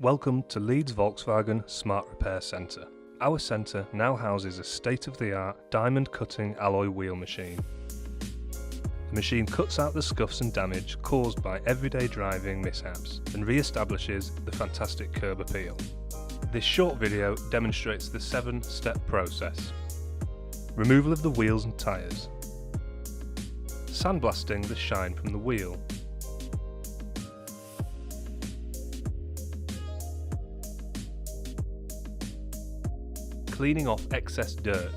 Welcome to Leeds Volkswagen Smart Repair Centre. Our centre now houses a state-of-the-art diamond cutting alloy wheel machine. The machine cuts out the scuffs and damage caused by everyday driving mishaps and re-establishes the fantastic curb appeal. This short video demonstrates the 7-step process. Removal of the wheels and tyres. Sandblasting the shine from the wheel. Cleaning off excess dirt.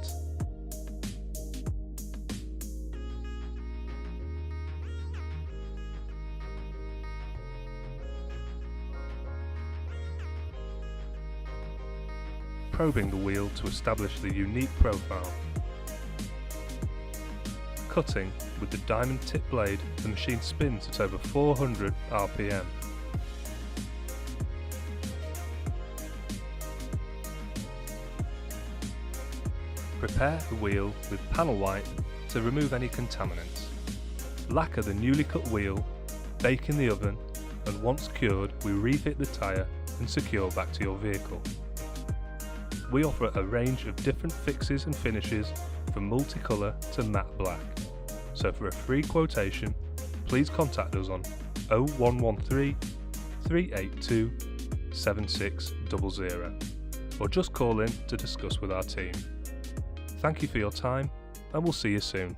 Probing the wheel to establish the unique profile. Cutting with the diamond tip blade, the machine spins at over 400 RPM. Prepare the wheel with panel white to remove any contaminants. Lacquer the newly cut wheel, bake in the oven, and once cured we refit the tyre and secure back to your vehicle. We offer a range of different fixes and finishes from multicolour to matte black. So for a free quotation, please contact us on 0113 382 7600 or just call in to discuss with our team. Thank you for your time, and we'll see you soon.